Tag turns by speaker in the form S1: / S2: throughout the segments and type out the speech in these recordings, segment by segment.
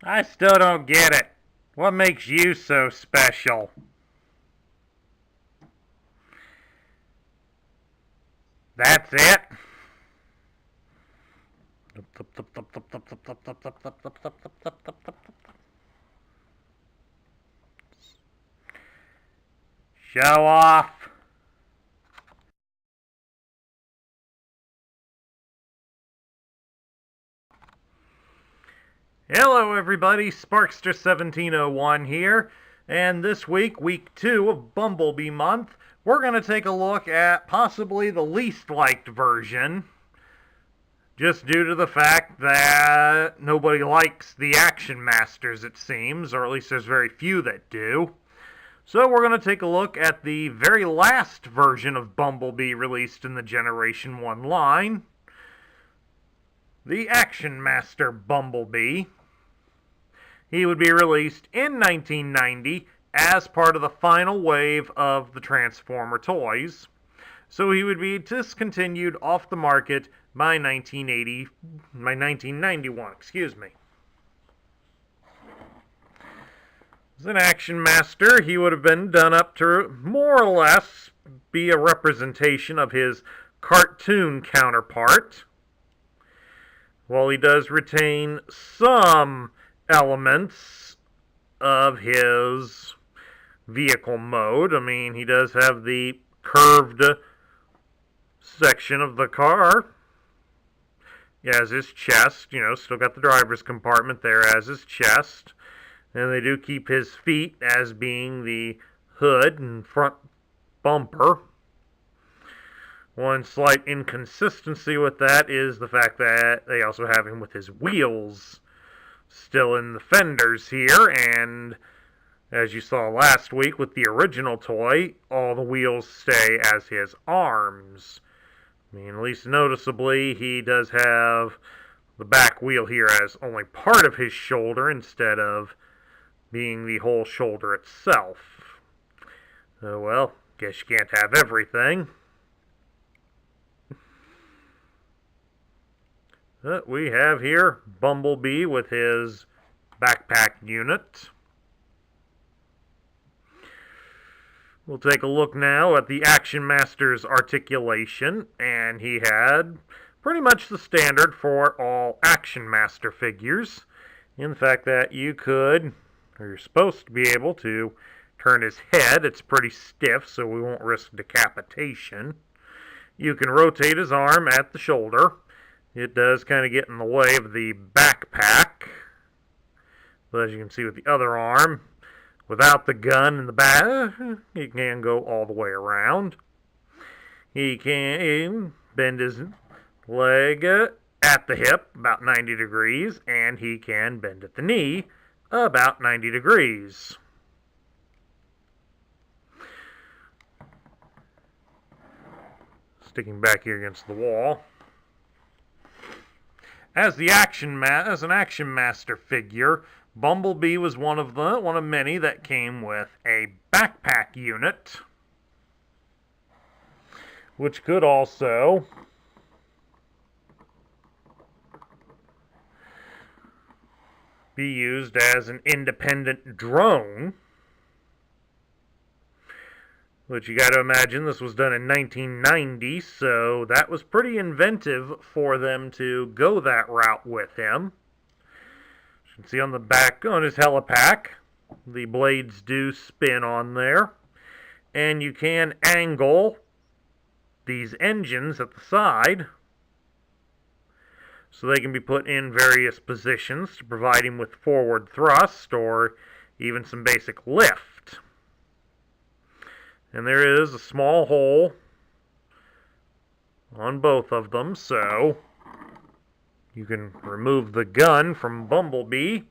S1: I still don't get it. What makes you so special? That's it? Show off. Hello everybody, Sparkster1701 here, and this week, week 2 of Bumblebee month, we're going to take a look at possibly the least liked version, just due to the fact that nobody likes the Action Masters, it seems, or at least there's very few that do. So we're going to take a look at the very last version of Bumblebee released in the Generation 1 line, the Action Master Bumblebee. He would be released in 1990 as part of the final wave of the Transformer toys. So he would be discontinued off the market by 1991, excuse me. As an Action Master, he would have been done up to more or less be a representation of his cartoon counterpart. While he does retain some elements of his vehicle mode. I mean, he does have the curved section of the car as his chest, still got the driver's compartment there as his chest. And they do keep his feet as being the hood and front bumper. One slight inconsistency with that is the fact that they also have him with his wheels still in the fenders here, and as you saw last week with the original toy, all the wheels stay as his arms. I mean, at least noticeably, he does have the back wheel here as only part of his shoulder instead of being the whole shoulder itself. Oh well, guess you can't have everything. We have here Bumblebee with his backpack unit. We'll take a look now at the Action Master's articulation, and he had pretty much the standard for all Action Master figures, in the fact that you could, or you're supposed to be able to, turn his head. It's pretty stiff, so we won't risk decapitation. You can rotate his arm at the shoulder. It does kind of get in the way of the backpack. But as you can see with the other arm, without the gun in the back, he can go all the way around. He can bend his leg at the hip about 90 degrees, and he can bend at the knee about 90 degrees. Sticking back here against the wall. As an Action Master figure, Bumblebee was one of many that came with a backpack unit, which could also be used as an independent drone. Which you got to imagine, this was done in 1990, so that was pretty inventive for them to go that route with him. As you can see on the back, on his helipack, the blades do spin on there. And you can angle these engines at the side, so they can be put in various positions to provide him with forward thrust, or even some basic lift. And there is a small hole on both of them, so you can remove the gun from Bumblebee. You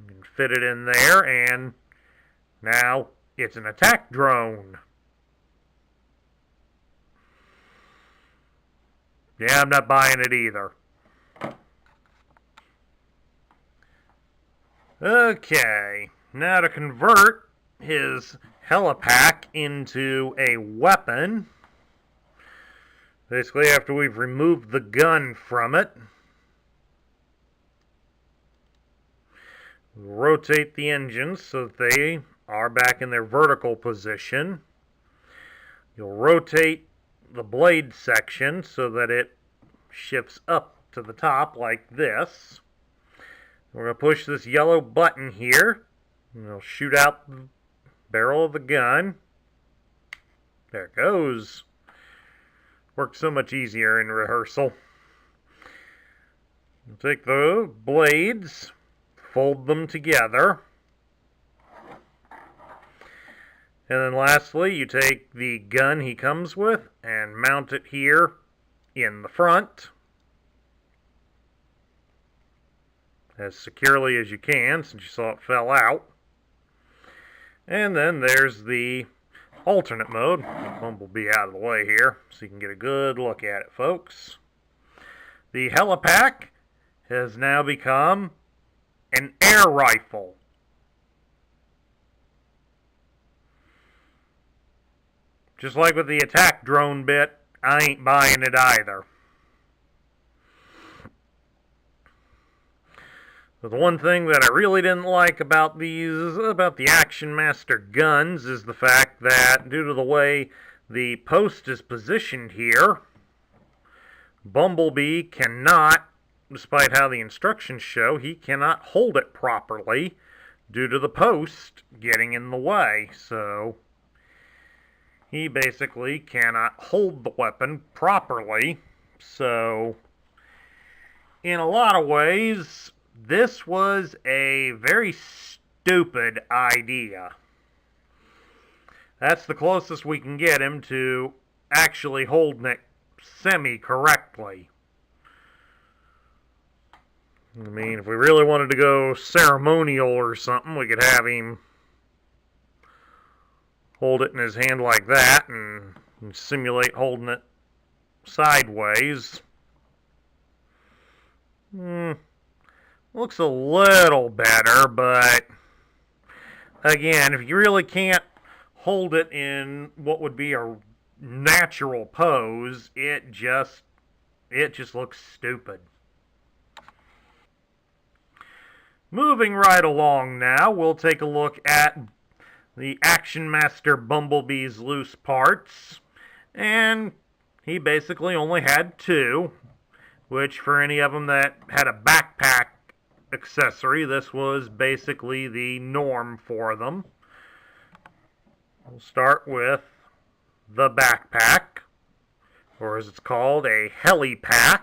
S1: can fit it in there, and now it's an attack drone. Yeah, I'm not buying it either. Okay, now to convert his helipack into a weapon. Basically, after we've removed the gun from it, Rotate the engines so that they are back in their vertical position. You'll rotate the blade section so that it shifts up to the top like this. We're going to push this yellow button here, and it'll shoot out the barrel of the gun. There it goes. Worked so much easier in rehearsal. You'll take the blades, fold them together. And then lastly, you take the gun he comes with and mount it here in the front as securely as you can, since you saw it fell out. And then there's the alternate mode. Get Bumblebee out of the way here so you can get a good look at it, folks. The helipack has now become an air rifle. Just like with the attack drone bit, I ain't buying it either. But the one thing that I really didn't like about the Action Master guns, is the fact that due to the way the post is positioned here, Bumblebee cannot, despite how the instructions show, he cannot hold it properly due to the post getting in the way. So he basically cannot hold the weapon properly. So in a lot of ways, this was a very stupid idea. That's the closest we can get him to actually holding it semi-correctly. I mean, if we really wanted to go ceremonial or something, we could have him hold it in his hand like that and simulate holding it sideways. Looks a little better, but again, if you really can't hold it in what would be a natural pose, it just looks stupid. Moving right along now, we'll take a look at the Action Master Bumblebee's loose parts. And he basically only had two, which for any of them that had a backpack accessory, this was basically the norm for them. We'll start with the backpack, or as it's called, a helipack.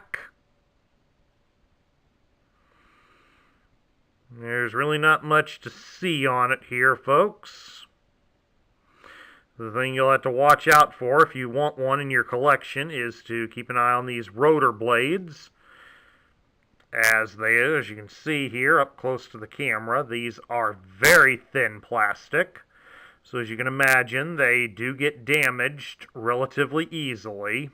S1: There's really not much to see on it here, folks. The thing you'll have to watch out for if you want one in your collection is to keep an eye on these rotor blades. As you can see here up close to the camera, these are very thin plastic. So as you can imagine, they do get damaged relatively easily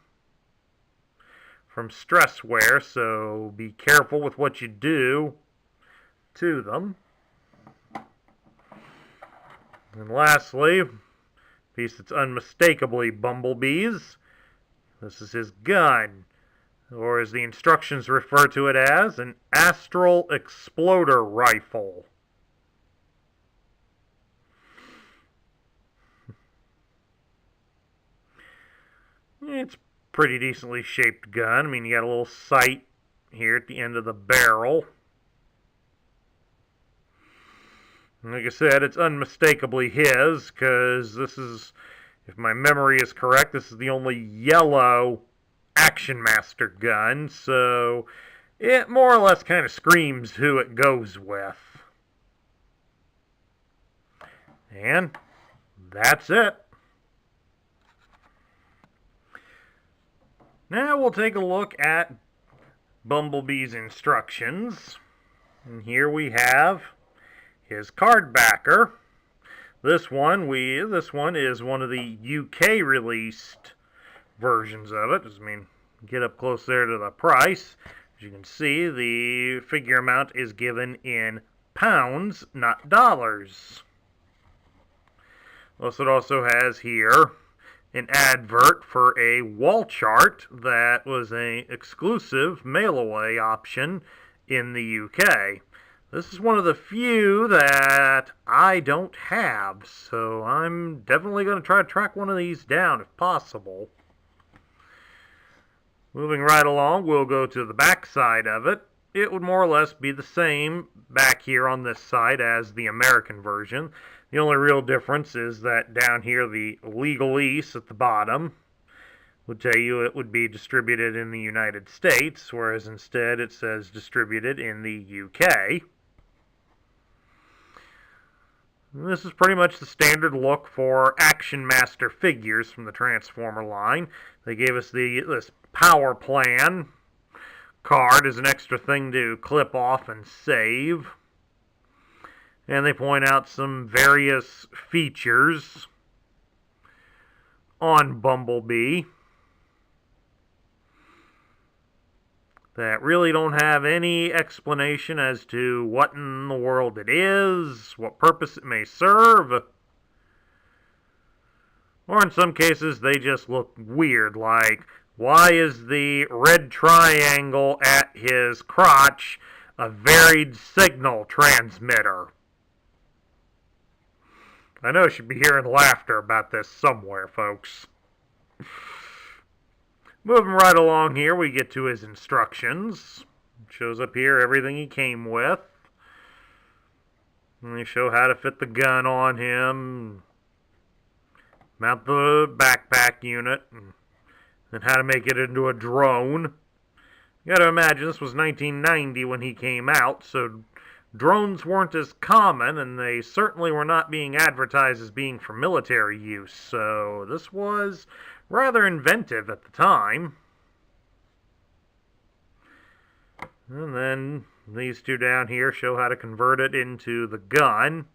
S1: from stress wear, so be careful with what you do to them. And lastly, a piece that's unmistakably Bumblebee's. This is his gun, or as the instructions refer to it as, an astral exploder rifle. It's a pretty decently shaped gun. I mean, you got a little sight here at the end of the barrel. Like I said, it's unmistakably his, because this is, if my memory is correct, this is the only yellow Action Master gun, so it more or less kind of screams who it goes with. And that's it. Now we'll take a look at Bumblebee's instructions. And here we have his card backer. This one is one of the UK released versions of it. I mean, get up close there to the price. As you can see, the figure amount is given in pounds, not dollars. Plus, it also has here an advert for a wall chart that was an exclusive mail-away option in the UK. This is one of the few that I don't have, so I'm definitely going to try to track one of these down if possible. Moving right along, we'll go to the back side of it. It would more or less be the same back here on this side as the American version. The only real difference is that down here, the legalese at the bottom would tell you it would be distributed in the United States, whereas instead it says distributed in the UK. This is pretty much the standard look for Action Master figures from the Transformer line. They gave us this power plan card as an extra thing to clip off and save. And they point out some various features on Bumblebee that really don't have any explanation as to what in the world it is, what purpose it may serve. Or in some cases, they just look weird, like, why is the red triangle at his crotch a varied signal transmitter? I know you should be hearing laughter about this somewhere, folks. Moving right along here, we get to his instructions. It shows up here everything he came with. And they show how to fit the gun on him, mount the backpack unit, and how to make it into a drone. You gotta imagine this was 1990 when he came out, so drones weren't as common, and they certainly were not being advertised as being for military use, so this was rather inventive at the time. And then these two down here show how to convert it into the gun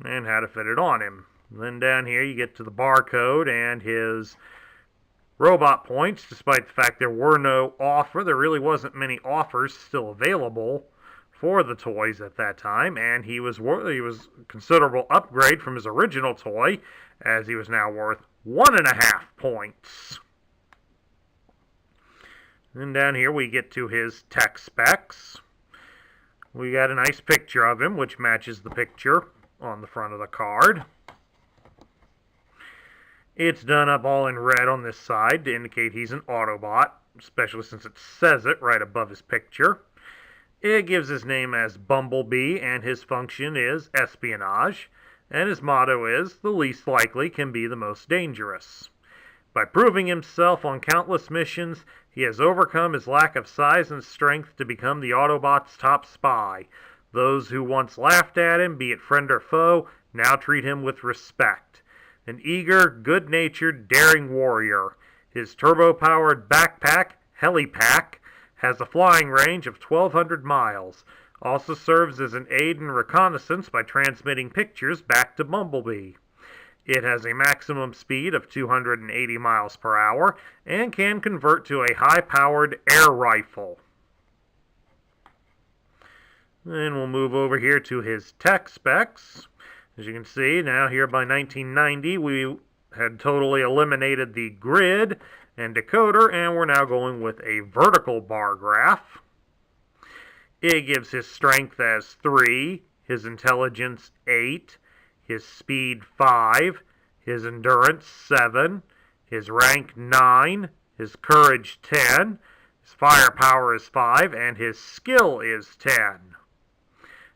S1: and how to fit it on him. And then down here you get to the barcode and his robot points. Despite the fact there were no offer, there really wasn't many offers still available for the toys at that time, and he was a considerable upgrade from his original toy, as he was now worth 1.5 points. And down here we get to his tech specs. We got a nice picture of him, which matches the picture on the front of the card. It's done up all in red on this side to indicate he's an Autobot, especially since it says it right above his picture. It gives his name as Bumblebee, and his function is espionage, and his motto is, the least likely can be the most dangerous. By proving himself on countless missions, he has overcome his lack of size and strength to become the Autobots' top spy. Those who once laughed at him, be it friend or foe, now treat him with respect. An eager, good-natured, daring warrior. His turbo-powered backpack, Helipack, has a flying range of 1,200 miles. Also serves as an aid in reconnaissance by transmitting pictures back to Bumblebee. It has a maximum speed of 280 miles per hour and can convert to a high-powered air rifle. Then we'll move over here to his tech specs. As you can see, now here by 1990, we had totally eliminated the grid and decoder, and we're now going with a vertical bar graph. It gives his strength as 3, his intelligence 8, his speed 5, his endurance 7, his rank 9, his courage 10, his firepower is 5, and his skill is 10.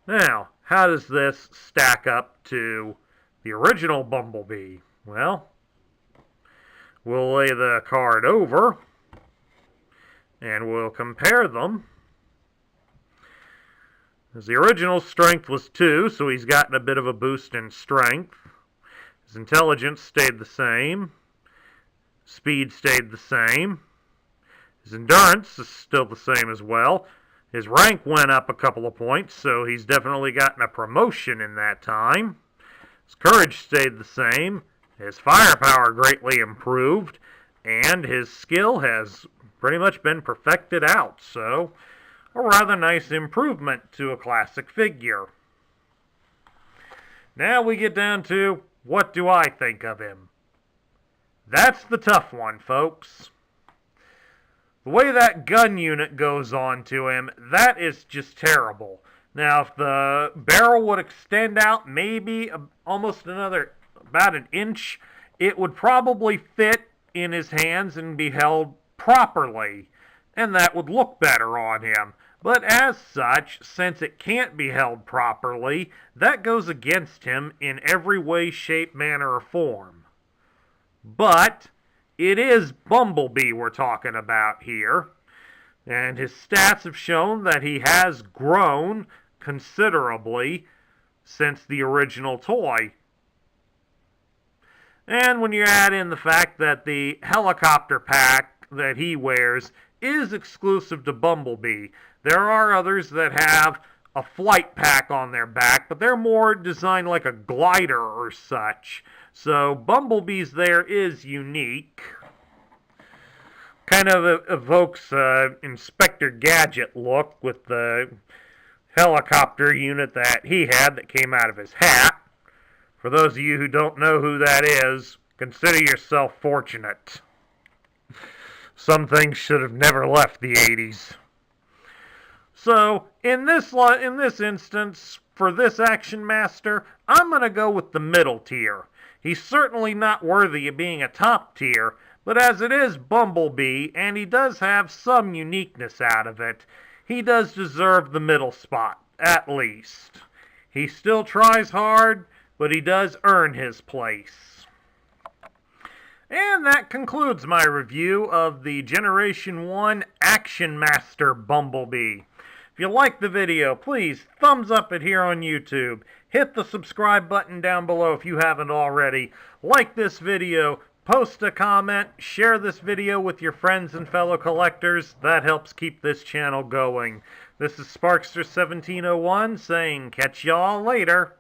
S1: Now, how does this stack up to the original Bumblebee? Well, we'll lay the card over, and we'll compare them. As the original strength was 2, so he's gotten a bit of a boost in strength. His intelligence stayed the same. Speed stayed the same. His endurance is still the same as well. His rank went up a couple of points, so he's definitely gotten a promotion in that time. His courage stayed the same. His firepower greatly improved. And his skill has pretty much been perfected out, so a rather nice improvement to a classic figure. Now we get down to, what do I think of him? That's the tough one, folks. The way that gun unit goes on to him, that is just terrible. Now, if the barrel would extend out maybe almost about an inch, it would probably fit in his hands and be held properly, and that would look better on him. But as such, since it can't be held properly, that goes against him in every way, shape, manner, or form. But it is Bumblebee we're talking about here, and his stats have shown that he has grown considerably since the original toy. And when you add in the fact that the helicopter pack that he wears is exclusive to Bumblebee, there are others that have a flight pack on their back, but they're more designed like a glider or such. So Bumblebee's there is unique. Kind of evokes Inspector Gadget look with the helicopter unit that he had that came out of his hat. For those of you who don't know who that is, consider yourself fortunate. Some things should have never left the 80s. So, in this instance, for this Action Master, I'm going to go with the middle tier. He's certainly not worthy of being a top tier, but as it is Bumblebee, and he does have some uniqueness out of it, he does deserve the middle spot, at least. He still tries hard, but he does earn his place. And that concludes my review of the Generation 1 Action Master Bumblebee. If you liked the video, please thumbs up it here on YouTube. Hit the subscribe button down below if you haven't already. Like this video, post a comment, share this video with your friends and fellow collectors. That helps keep this channel going. This is Sparkster1701 saying catch y'all later.